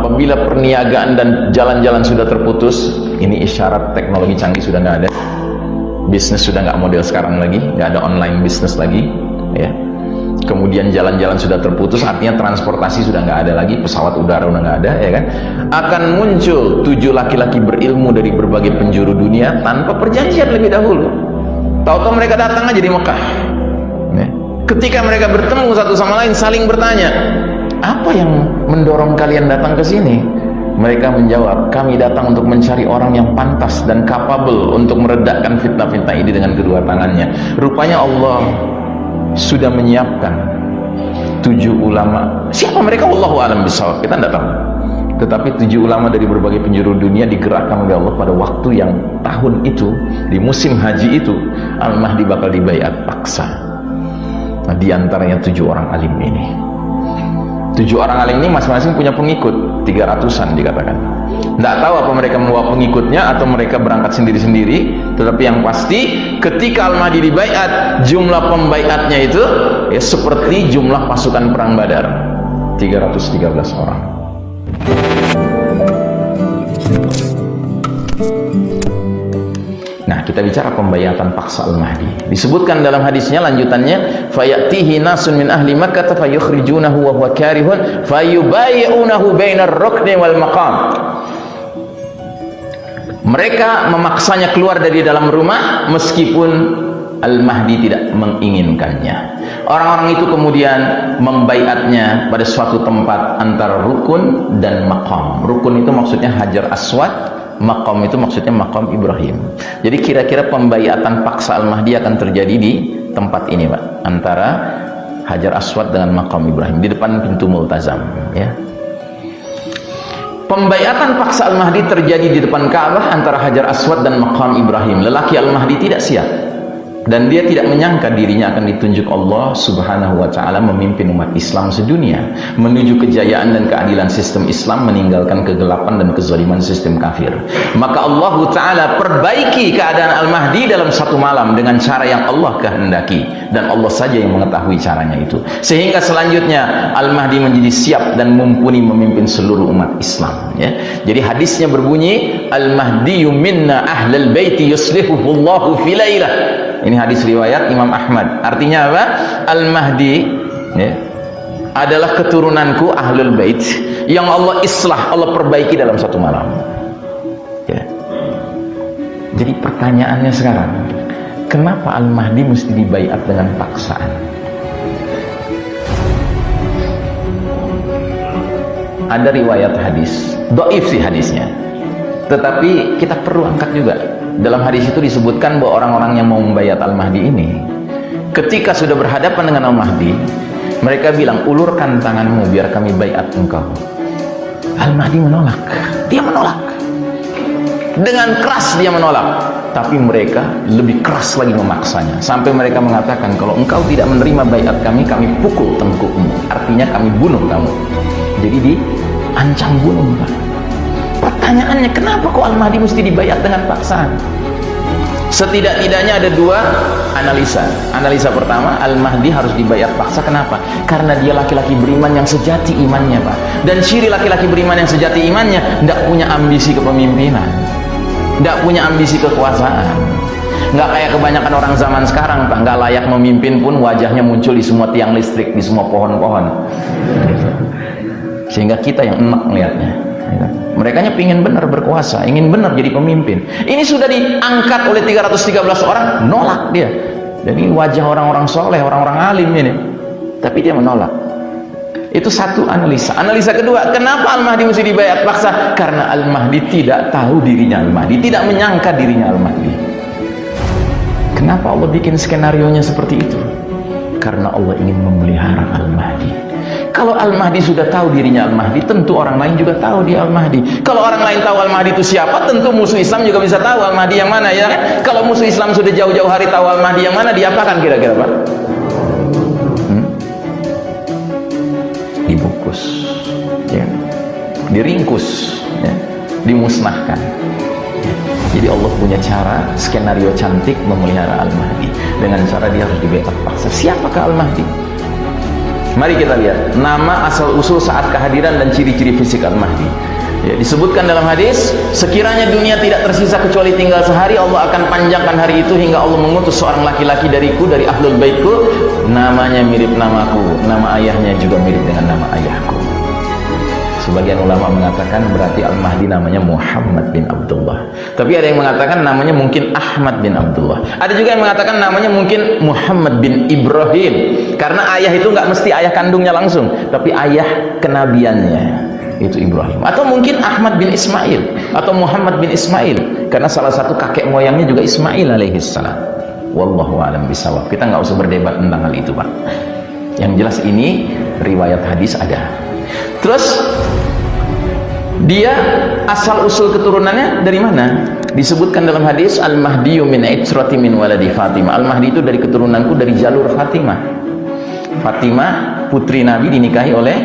apabila perniagaan dan jalan-jalan sudah terputus, ini isyarat teknologi canggih sudah nggak ada, bisnis sudah nggak model sekarang lagi, nggak ada online bisnis lagi, ya. Kemudian jalan-jalan sudah terputus, artinya transportasi sudah nggak ada lagi, pesawat udara udah nggak ada, ya kan? Akan muncul 7 laki-laki berilmu dari berbagai penjuru dunia tanpa perjanjian lebih dahulu. Tahu-tahu mereka datang aja di Mekah. Ya. Ketika mereka bertemu satu sama lain, saling bertanya, apa yang mendorong kalian datang ke sini? Mereka menjawab, kami datang untuk mencari orang yang pantas dan capable untuk meredakan fitnah-fitnah ini dengan kedua tangannya. Rupanya Allah sudah menyiapkan 7 ulama. Siapa mereka? Wallahu a'lam bishawab, kita tidak tahu. Tetapi 7 ulama dari berbagai penjuru dunia digerakkan oleh Allah pada waktu yang tahun itu, di musim haji itu, Al-Mahdi bakal dibaiat paksa. Nah, diantaranya 7 orang alim ini. 7 orang alim ini masing-masing punya pengikut, 300-an dikatakan. Tidak tahu apa mereka membawa pengikutnya atau mereka berangkat sendiri-sendiri, tetapi yang pasti ketika Al-Mahdi dibaiat, jumlah pembaiatnya itu ya seperti jumlah pasukan perang Badar, 313 orang. Nah, kita bicara pembaiatan paksa Al-Mahdi. Disebutkan dalam hadisnya lanjutannya, fayatihi nasun min ahli Makkah fayukhrijunahu wa huwa karihun fayubayyi'unahu bainar rukni wal maqam. Mereka memaksanya keluar dari dalam rumah meskipun Al-Mahdi tidak menginginkannya. Orang-orang itu kemudian membaiatnya pada suatu tempat antara rukun dan maqam. Rukun itu maksudnya Hajar Aswad, maqam itu maksudnya maqam Ibrahim. Jadi kira-kira pembaiatan paksa Al-Mahdi akan terjadi di tempat ini, Pak, antara Hajar Aswad dengan maqam Ibrahim, di depan pintu Multazam, ya. Pembaiatan paksa Al-Mahdi terjadi di depan Ka'bah antara Hajar Aswad dan maqam Ibrahim. Lelaki Al-Mahdi tidak siap, dan dia tidak menyangka dirinya akan ditunjuk Allah Subhanahu wa ta'ala memimpin umat Islam sedunia menuju kejayaan dan keadilan sistem Islam, meninggalkan kegelapan dan kezaliman sistem kafir. Maka Allah ta'ala perbaiki keadaan Al-Mahdi dalam satu malam dengan cara yang Allah kehendaki, dan Allah saja yang mengetahui caranya itu, sehingga selanjutnya Al-Mahdi menjadi siap dan mumpuni memimpin seluruh umat Islam, ya. Jadi hadisnya berbunyi, Al-Mahdiyu minna ahlal baiti yuslihuhullahu fi lailah. Ini hadis riwayat Imam Ahmad. Artinya apa? Al-Mahdi, ya, adalah keturunanku ahlul bait yang Allah islah, Allah perbaiki dalam satu malam, ya. Jadi pertanyaannya sekarang, kenapa Al-Mahdi mesti dibaiat dengan paksaan? Ada riwayat hadis, dhaif sih hadisnya, tetapi kita perlu angkat juga. Dalam hadis itu disebutkan bahwa orang-orang yang mau membaiat Al-Mahdi ini, ketika sudah berhadapan dengan Al-Mahdi, mereka bilang, ulurkan tanganmu biar kami baiat engkau. Al-Mahdi menolak. Dia menolak dengan keras, dia menolak. Tapi mereka lebih keras lagi memaksanya, sampai mereka mengatakan, kalau engkau tidak menerima baiat kami pukul tengkukmu, artinya kami bunuh kamu. Jadi diancam bunuh, Pak. Pertanyaannya, kenapa kok Al-Mahdi mesti dibaiat dengan paksaan? Setidak-tidaknya ada 2 analisa. Analisa pertama, Al-Mahdi harus dibaiat paksa. Kenapa? Karena dia laki-laki beriman yang sejati imannya, Pak. Dan ciri laki-laki beriman yang sejati imannya, tidak punya ambisi kepemimpinan, tidak punya ambisi kekuasaan. Nggak kayak kebanyakan orang zaman sekarang, Pak, nggak layak memimpin pun wajahnya muncul di semua tiang listrik, di semua pohon-pohon, sehingga kita yang enak melihatnya. Mereka pingin benar berkuasa, ingin benar jadi pemimpin. Ini sudah diangkat oleh 313 orang, nolak dia. Dan ini wajah orang-orang soleh, orang-orang alim ini, tapi dia menolak. Itu satu analisa. Analisa kedua, kenapa Al-Mahdi mesti dibaiat paksa? Karena Al-Mahdi tidak tahu dirinya Al-Mahdi, tidak menyangka dirinya Al-Mahdi. Kenapa Allah bikin skenarionya seperti itu? Karena Allah ingin memelihara Al-Mahdi. Kalau Al-Mahdi sudah tahu dirinya Al-Mahdi, tentu orang lain juga tahu dia Al-Mahdi. Kalau orang lain tahu Al-Mahdi itu siapa, tentu musuh Islam juga bisa tahu Al-Mahdi yang mana, ya kan? Kalau musuh Islam sudah jauh-jauh hari tahu Al-Mahdi yang mana, diapakan kira-kira, Pak? Dibungkus, ya, diringkus, ya, dimusnahkan. Jadi Allah punya cara, skenario cantik memelihara Al-Mahdi. Dengan cara dia harus dibaiat paksa. Siapakah Al-Mahdi? Mari kita lihat nama asal-usul saat kehadiran dan ciri-ciri fisik Al-Mahdi. Ya, disebutkan dalam hadis, sekiranya dunia tidak tersisa kecuali tinggal sehari, Allah akan panjangkan hari itu hingga Allah mengutus seorang laki-laki dariku, dari ahlul baitku, namanya mirip namaku, nama ayahnya juga mirip dengan nama ayahku. Sebagian ulama mengatakan berarti Al-Mahdi namanya Muhammad bin Abdullah. Tapi ada yang mengatakan namanya mungkin Ahmad bin Abdullah. Ada juga yang mengatakan namanya mungkin Muhammad bin Ibrahim. Karena ayah itu nggak mesti ayah kandungnya langsung, tapi ayah kenabiannya itu Ibrahim. Atau mungkin Ahmad bin Ismail atau Muhammad bin Ismail, karena salah satu kakek moyangnya juga Ismail alaihissalam. Wallahu a'lam bishawab. Kita nggak usah berdebat tentang hal itu, Pak. Yang jelas ini riwayat hadis ada. Terus dia asal usul keturunannya dari mana? Disebutkan dalam hadis, Al-Mahdiyu min itrati min waladi Fatimah. Al-Mahdi itu dari keturunanku, dari jalur Fatimah. Fatimah putri Nabi dinikahi oleh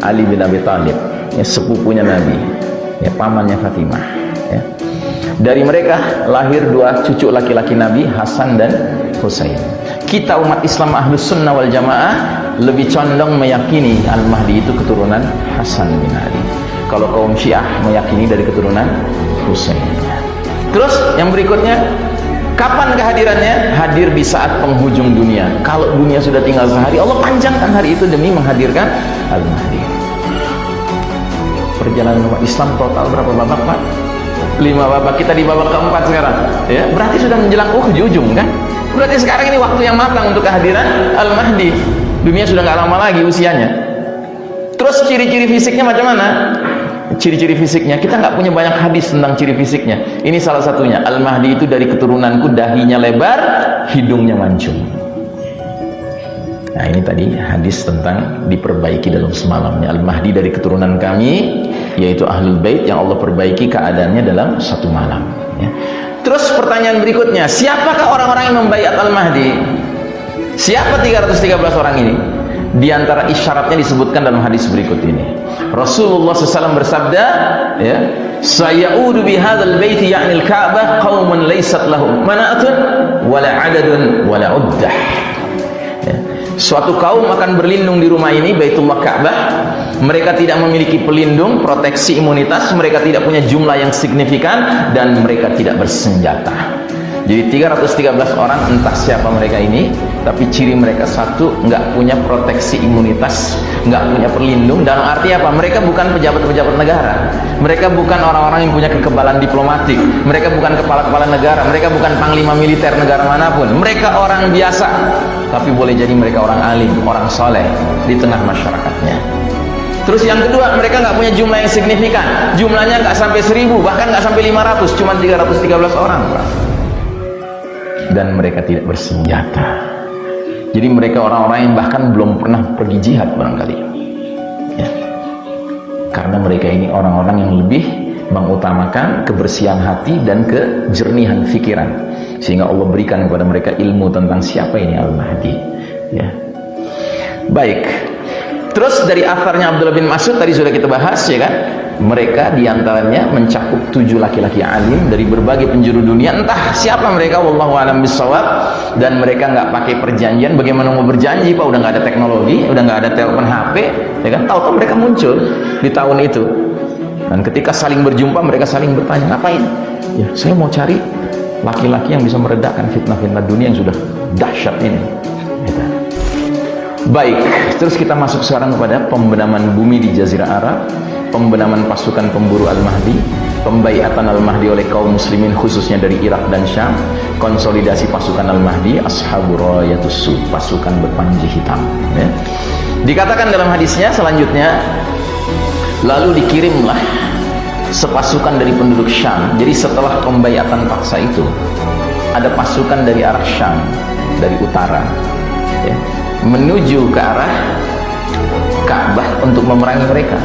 Ali bin Abi Thalib, ya, sepupunya Nabi, ya, pamannya Fatimah, ya. Dari mereka lahir dua cucu laki-laki Nabi, Hasan dan Husain. Kita umat Islam Ahlus Sunnah wal Jamaah lebih condong meyakini Al-Mahdi itu keturunan Hasan bin Ali. Kalau kaum Syiah meyakini dari keturunan Husain. Terus yang berikutnya, kapan kehadirannya? Hadir di saat penghujung dunia. Kalau dunia sudah tinggal sehari, Allah panjangkan hari itu demi menghadirkan Al-Mahdi. Perjalanan umat Islam total berapa babak, Pak? 5 babak. Kita di babak keempat sekarang, ya. Berarti sudah menjelang ujung kan? Berarti sekarang ini waktu yang matang untuk kehadiran Al-Mahdi. Dunia sudah nggak lama lagi usianya. Terus ciri-ciri fisiknya macam mana? Ciri-ciri fisiknya, kita nggak punya banyak hadis tentang ciri fisiknya. Ini salah satunya, Al-Mahdi itu dari keturunanku, dahinya lebar, hidungnya mancung. Nah, ini tadi hadis tentang diperbaiki dalam semalamnya. Al-Mahdi dari keturunan kami, yaitu Ahlul Bait, yang Allah perbaiki keadaannya dalam satu malam, ya. Terus pertanyaan berikutnya, siapakah orang-orang yang membaiat Al-Mahdi? Siapa 313 orang ini? Di antara isyaratnya disebutkan dalam hadis berikut ini. Rasulullah SAW bersabda, ya, sayaudu bihadzal baiti ya'nil Ka'bah qaumun laysat lahum mana'atun wala 'adadun wala 'uddah. Ya. Suatu kaum akan berlindung di rumah ini, Baitullah Ka'bah. Mereka tidak memiliki pelindung, proteksi imunitas, mereka tidak punya jumlah yang signifikan, dan mereka tidak bersenjata. Jadi 313 orang, entah siapa mereka ini, tapi ciri mereka satu, nggak punya proteksi imunitas, nggak punya pelindung. Dalam arti apa? Mereka bukan pejabat-pejabat negara, mereka bukan orang-orang yang punya kekebalan diplomatik, mereka bukan kepala-kepala negara, mereka bukan panglima militer negara manapun, mereka orang biasa. Tapi boleh jadi mereka orang alim, orang soleh di tengah masyarakatnya. Terus yang kedua, mereka nggak punya jumlah yang signifikan, jumlahnya nggak sampai 1000, bahkan nggak sampai 500, cuma 313 orang, Pak. Dan mereka tidak bersenjata. Jadi mereka orang-orang yang bahkan belum pernah pergi jihad barangkali, ya. Karena mereka ini orang-orang yang lebih mengutamakan kebersihan hati dan kejernihan pikiran, sehingga Allah berikan kepada mereka ilmu tentang siapa ini Al-Mahdi, ya. Baik. Terus dari afarnya Abdullah bin Mas'ud tadi sudah kita bahas, ya kan? Mereka diantaranya mencakup 7 laki-laki alim dari berbagai penjuru dunia. Entah siapa mereka, wallahu a'lam bishawab. Dan mereka nggak pakai perjanjian. Bagaimana mau berjanji, Pak? Udah nggak ada teknologi, udah nggak ada telepon HP, ya kan? Tahu-tahu mereka muncul di tahun itu. Dan ketika saling berjumpa, mereka saling bertanya, ngapain? Ya, saya mau cari laki-laki yang bisa meredakan fitnah-fitnah dunia yang sudah dahsyat ini. Gitu. Baik, terus kita masuk sekarang kepada pembenaman bumi di Jazirah Arab, pembenaman pasukan pemburu Al-Mahdi, pembaiatan Al-Mahdi oleh kaum muslimin khususnya dari Irak dan Syam, konsolidasi pasukan Al-Mahdi, Ashabur Rayatus Sud, pasukan berpanji hitam, ya. Dikatakan dalam hadisnya selanjutnya, lalu dikirimlah sepasukan dari penduduk Syam. Jadi setelah pembaiatan paksa itu, ada pasukan dari arah Syam, dari utara, ya, menuju ke arah Ka'bah untuk memerangi mereka.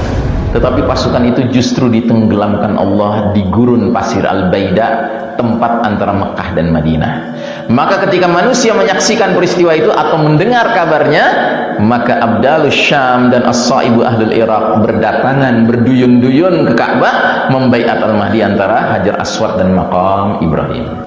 Tetapi pasukan itu justru ditenggelamkan Allah di gurun pasir Al-Baida, tempat antara Mekah dan Madinah. Maka ketika manusia menyaksikan peristiwa itu atau mendengar kabarnya, maka Abdalus Syam dan As-Saibu Ahlul Iraq berdatangan berduyun-duyun ke Ka'bah membaiat Al-Mahdi antara Hajar Aswad dan Maqam Ibrahim.